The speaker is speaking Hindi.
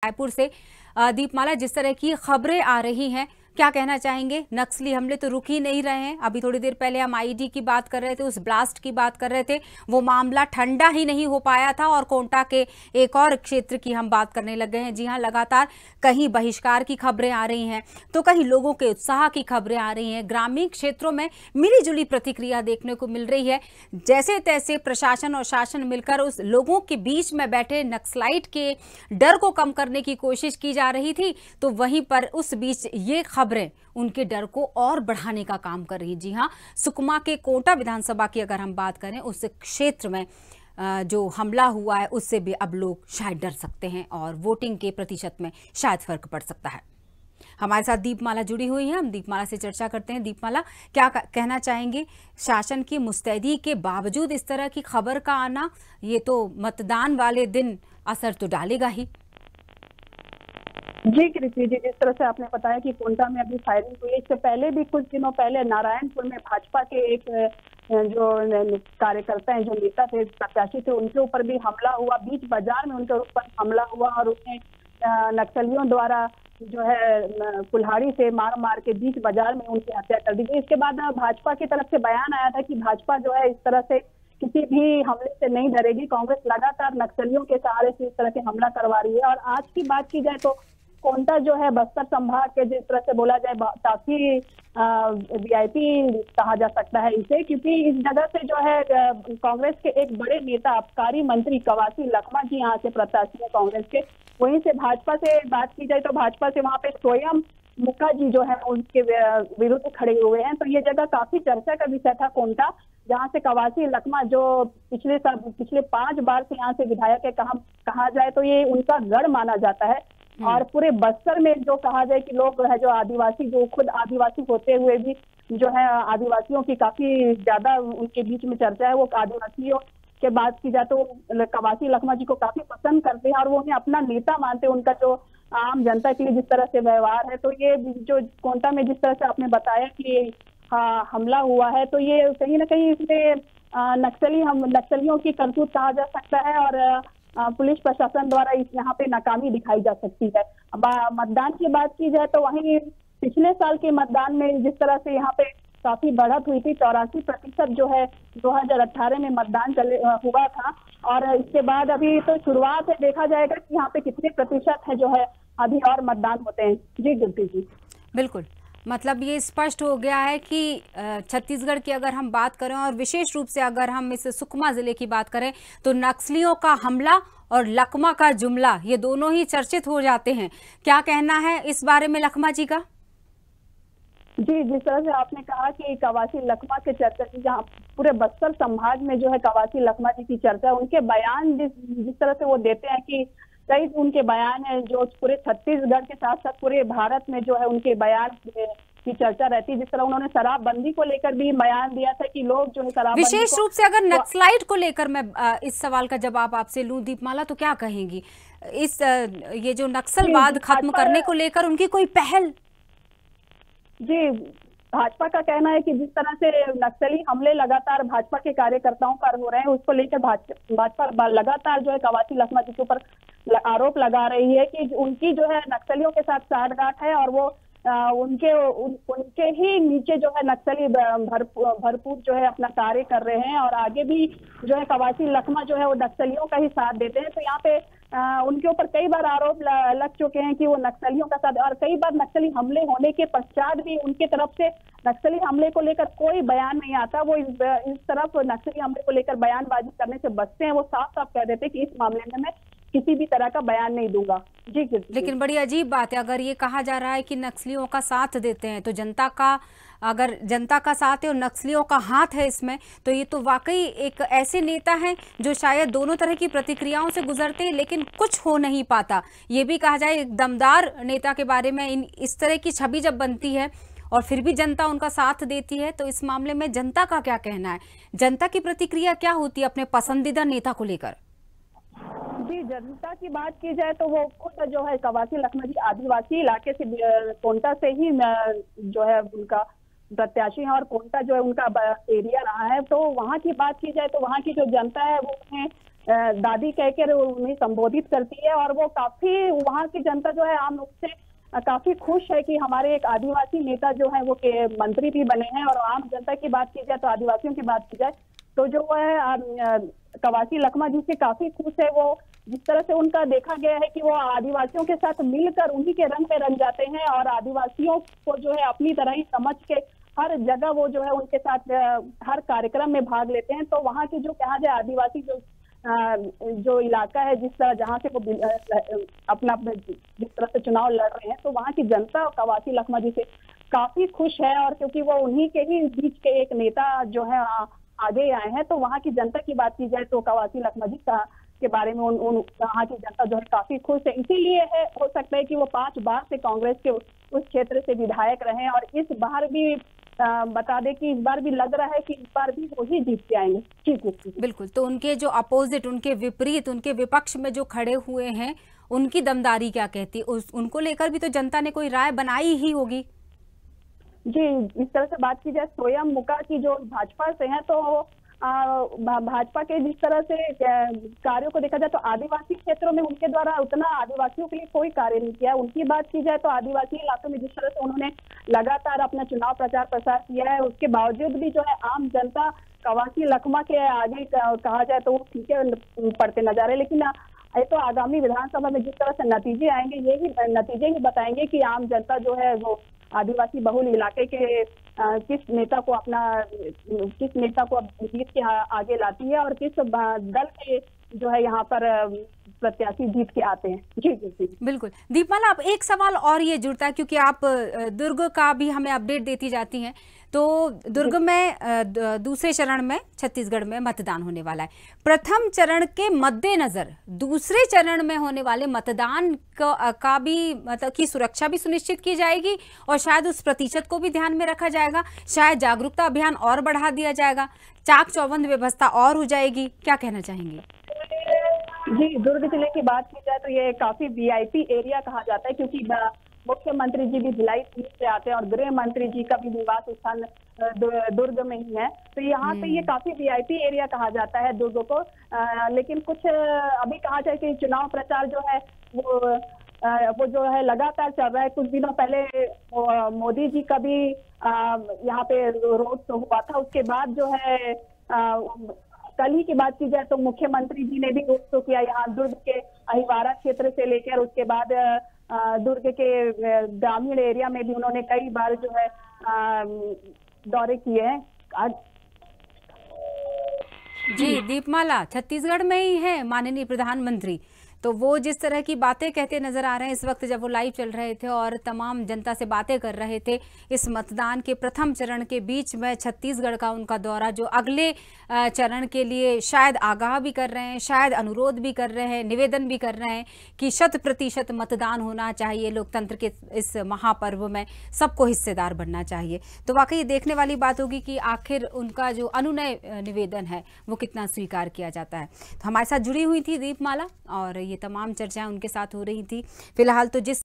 रायपुर से दीपमाला, जिस तरह की खबरें आ रही हैं, क्या कहना चाहेंगे? नक्सली हमले तो रुक ही नहीं रहे हैं। अभी थोड़ी देर पहले हम आईईडी की बात कर रहे थे, उस ब्लास्ट की बात कर रहे थे, वो मामला ठंडा ही नहीं हो पाया था और कोंटा के एक और क्षेत्र की हम बात करने लग गए हैं। जी हां, लगातार कहीं बहिष्कार की खबरें आ रही हैं तो कहीं लोगों के उत्साह की खबरें आ रही हैं। ग्रामीण क्षेत्रों में मिलीजुली प्रतिक्रिया देखने को मिल रही है। जैसे तैसे प्रशासन और शासन मिलकर उस लोगों के बीच में बैठे नक्सलाइट के डर को कम करने की कोशिश की जा रही थी, तो वहीं पर उस बीच ये खबरें उनके डर को और बढ़ाने का काम कर रही। जी हां, सुकमा के कोंटा विधानसभा की अगर हम बात करें, उस क्षेत्र में जो हमला हुआ है उससे भी अब लोग शायद डर सकते हैं और वोटिंग के प्रतिशत में शायद फर्क पड़ सकता है। हमारे साथ दीपमाला जुड़ी हुई है, हम दीपमाला से चर्चा करते हैं। दीपमाला, क्या कहना चाहेंगे? शासन की मुस्तैदी के बावजूद इस तरह की खबर का आना, ये तो मतदान वाले दिन असर तो डालेगा ही। जी कृषि जी, जिस तरह से आपने बताया कि कोंटा में अभी फायरिंग हुई है, इससे पहले भी कुछ दिनों पहले नारायणपुर में भाजपा के एक जो कार्यकर्ता हैं, जो नेता थे, प्रत्याशी थे, उनके ऊपर भी हमला हुआ। बीच बाजार में उनके ऊपर हमला हुआ और उसमें नक्सलियों द्वारा जो है कुल्हाड़ी से मार मार के बीच बाजार में उनकी हत्या कर दी गई। इसके बाद भाजपा की तरफ से बयान आया था कि भाजपा जो है इस तरह से किसी भी हमले से नहीं डरेगी। कांग्रेस लगातार नक्सलियों के सहारे से इस तरह के हमला करवा रही है। और आज की बात की जाए तो कोंटा जो है बस्तर संभाग के, जिस तरह से बोला जाए, काफी वीआईपी कहा जा सकता है इसे, क्योंकि इस जगह से जो है कांग्रेस के एक बड़े नेता, आबकारी मंत्री कवासी लखमा जी यहाँ से प्रत्याशी है कांग्रेस के। वहीं से भाजपा से बात की जाए तो भाजपा से वहाँ पे स्वयं मुखा जी जो है उनके विरुद्ध खड़े हुए हैं। तो ये जगह काफी चर्चा का विषय था कोंटा, जहाँ से कवासी लखमा जो पिछले 5 बार से यहाँ से विधायक है, कहा जाए तो ये उनका गढ़ माना जाता है। और पूरे बस्तर में जो कहा जाए कि लोग है जो आदिवासी, जो खुद आदिवासी होते हुए भी जो है आदिवासियों की काफी ज्यादा उनके बीच में चर्चा है। वो आदिवासियों के बात की जाए तो कवासी लखमा जी को काफी पसंद करते हैं और वो उन्हें अपना नेता मानते हैं। उनका जो आम जनता के लिए जिस तरह से व्यवहार है, तो ये जो कोंटा में जिस तरह से आपने बताया कि हमला हुआ है, तो ये कहीं ना कहीं इसमें नक्सलियों की करतूत कहा जा सकता है और पुलिस प्रशासन द्वारा इस यहाँ पे नाकामी दिखाई जा सकती है। अब मतदान की बात की जाए तो वहीं पिछले साल के मतदान में जिस तरह से यहाँ पे काफी बढ़त हुई थी, 84% जो है 2018 में मतदान हुआ था। और इसके बाद अभी तो शुरुआत है, देखा जाएगा कि यहाँ पे कितने प्रतिशत है जो है अभी और मतदान होते हैं। जी गिनती जी, बिल्कुल, मतलब ये स्पष्ट हो गया है कि छत्तीसगढ़ की अगर हम बात करें और विशेष रूप से अगर हम इस सुकमा जिले की बात करें, तो नक्सलियों का हमला और लखमा का जुमला, ये दोनों ही चर्चित हो जाते हैं। क्या कहना है इस बारे में लखमा जी का? जी, जिस तरह से आपने कहा कि कवासी लखमा के चर्चा की, जहाँ पूरे बस्तर संभाग में जो है कवासी लखमा जी की चर्चा, उनके बयान जिस तरह से वो देते हैं कि कई उनके बयान है जो पूरे छत्तीसगढ़ के साथ साथ पूरे भारत में जो है उनके बयान की चर्चा रहती है। जिस तरह उन्होंने शराबबंदी को लेकर भी बयान दिया था कि लोग जो है शराबबंदी, विशेष रूप से अगर नक्सलाइट को लेकर मैं इस सवाल का जवाब आपसे लूं दीपमाला, तो क्या कहेंगी इस ये जो नक्सलवाद खत्म करने को लेकर उनकी कोई पहल? जी, भाजपा का कहना है कि जिस तरह से नक्सली हमले लगातार भाजपा के कार्यकर्ताओं पर हो रहे हैं, उसको लेकर भाजपा लगातार जो है कवासी लखमा जी के ऊपर आरोप लगा रही है कि उनकी जो है नक्सलियों के साथ साठगांठ है और वो उनके ही नीचे जो है नक्सली भरपूर जो है अपना कार्य कर रहे हैं और आगे भी जो है कवासी लखमा जो है वो नक्सलियों का ही साथ देते हैं। तो यहाँ पे उनके ऊपर कई बार आरोप लग चुके हैं कि वो नक्सलियों का साथ, और कई बार नक्सली हमले होने के पश्चात भी उनके तरफ से नक्सली हमले को लेकर कोई बयान नहीं आता। वो इस तरफ नक्सली हमले को लेकर बयानबाजी करने से बचते हैं। वो साफ साफ कह देते हैं कि इस मामले में मैं किसी भी तरह का बयान नहीं दूंगा। जी, लेकिन बड़ी अजीब बात है, अगर ये कहा जा रहा है कि नक्सलियों का साथ देते हैं, तो जनता का, अगर जनता का साथ है और नक्सलियों का हाथ है इसमें, तो ये तो वाकई एक ऐसे नेता हैं जो शायद दोनों तरह की प्रतिक्रियाओं से गुजरते हैं लेकिन कुछ हो नहीं पाता। ये भी कहा जाए एक दमदार नेता के बारे में, इस तरह की छवि जब बनती है और फिर भी जनता उनका साथ देती है, तो इस मामले में जनता का क्या कहना है? जनता की प्रतिक्रिया क्या होती है अपने पसंदीदा नेता को लेकर? जी, जनता की बात की जाए तो वो खुद जो है कवासी लखमा जी आदिवासी इलाके से, कोंटा से ही जो है उनका प्रत्याशी है और कोंटा जो है उनका एरिया रहा है। तो वहाँ की बात की जाए तो वहाँ की जो जनता है वो उन्हें दादी कहकर उन्हें संबोधित करती है। और वो काफी वहाँ की जनता जो है आम रूप से काफी खुश है कि हमारे एक आदिवासी नेता जो है वो के मंत्री भी बने हैं। और आम जनता की बात की जाए तो आदिवासियों की बात की जाए तो जो है कवासी लखमा जी से काफी खुश है। वो जिस तरह से उनका देखा गया है कि वो आदिवासियों के साथ मिलकर उन्हीं के रंग पे रंग जाते हैं और आदिवासियों को जो है अपनी तरह ही समझ के हर जगह वो जो है उनके साथ हर कार्यक्रम में भाग लेते हैं। तो वहाँ की जो कहा जाए आदिवासी जो इलाका है, जिस तरह जहाँ से वो अपना जिस तरह से चुनाव लड़ रहे हैं, तो वहाँ की जनता कवासी लखमा जी से काफी खुश है। और क्योंकि वो उन्हीं के ही बीच के एक नेता जो है आगे आए हैं, तो वहाँ की जनता की बात की जाए तो कवासी लखमा जी के बारे में वहाँ की जनता जो है काफी खुश है। इसीलिए हो सकता है कि वो 5 बार से कांग्रेस के उस क्षेत्र से विधायक रहे और इस बार भी बता दें कि इस बार भी लग रहा है कि इस बार भी वो ही जीत के आएंगे। जी बिल्कुल। तो उनके जो अपोजिट, उनके विपरीत, उनके विपक्ष में जो खड़े हुए हैं, उनकी दमदारी क्या कहती? उनको लेकर भी तो जनता ने कोई राय बनाई ही होगी। जी, इस तरह से बात की जाए स्वयं मुका की जो भाजपा से हैं, तो भाजपा के जिस तरह से कार्यों को देखा जाए तो आदिवासी क्षेत्रों में उनके द्वारा उतना आदिवासियों के लिए कोई कार्य नहीं किया है। उनकी बात की जाए तो आदिवासी इलाकों में जिस तरह से उन्होंने लगातार अपना चुनाव प्रचार प्रसार किया है, उसके बावजूद भी जो है आम जनता कवासी लखमा के आगे कहा जाए तो वो फीके पड़ते नजर है। लेकिन ये तो आगामी विधानसभा में जिस तरह से नतीजे आएंगे, यही नतीजे ही बताएंगे कि आम जनता जो है वो आदिवासी बहुल इलाके के किस नेता को जीत के आगे लाती है और किस दल के जो है यहाँ पर प्रत्याशी जीत के आते हैं। जी जी जी बिल्कुल। दीपमाला, अब एक सवाल और ये जुड़ता है क्योंकि आप दुर्ग का भी हमें अपडेट देती जाती हैं। तो दुर्ग में दूसरे चरण में छत्तीसगढ़ में मतदान होने वाला है। प्रथम चरण के मद्देनजर दूसरे चरण में होने वाले मतदान का भी मतलब की सुरक्षा भी सुनिश्चित की जाएगी और शायद उस प्रतिशत को भी ध्यान में रखा जाएगा। शायद जागरूकता अभियान और बढ़ा दिया जाएगा, चाक चौबंद व्यवस्था और हो जाएगी। क्या कहना चाहेंगी? जी, दुर्ग जिले की बात की जाए तो ये काफी वीआईपी एरिया कहा जाता है, क्योंकि मुख्यमंत्री जी भी भिलाई सीट से आते हैं और गृह मंत्री जी का भी निवास स्थान दुर्ग में ही है। तो यहाँ पे ये काफी वीआईपी एरिया कहा जाता है दुर्ग को। लेकिन कुछ अभी कहा जाए कि चुनाव प्रचार जो है वो जो है लगातार चल रहा है। कुछ दिनों पहले मोदी जी का भी यहाँ पे रोड शो हुआ था। उसके बाद जो है कल ही की बात की जाए तो मुख्यमंत्री जी ने भी रोड शो किया यहाँ दुर्ग के अहिवारा क्षेत्र से लेकर, उसके बाद दुर्ग के ग्रामीण एरिया में भी उन्होंने कई बार जो है दौरे किए हैं। जी दीपमाला, छत्तीसगढ़ में ही है माननीय प्रधानमंत्री, तो वो जिस तरह की बातें कहते नजर आ रहे हैं इस वक्त जब वो लाइव चल रहे थे और तमाम जनता से बातें कर रहे थे इस मतदान के प्रथम चरण के बीच में छत्तीसगढ़ का उनका दौरा, जो अगले चरण के लिए शायद आगाह भी कर रहे हैं, शायद अनुरोध भी कर रहे हैं, निवेदन भी कर रहे हैं कि 100% मतदान होना चाहिए। लोकतंत्र के इस महापर्व में सबको हिस्सेदार बनना चाहिए। तो वाकई देखने वाली बात होगी कि आखिर उनका जो अनुनय निवेदन है वो कितना स्वीकार किया जाता है। तो हमारे साथ जुड़ी हुई थी दीपमाला और ये तमाम चर्चाएं उनके साथ हो रही थी। फिलहाल तो जिस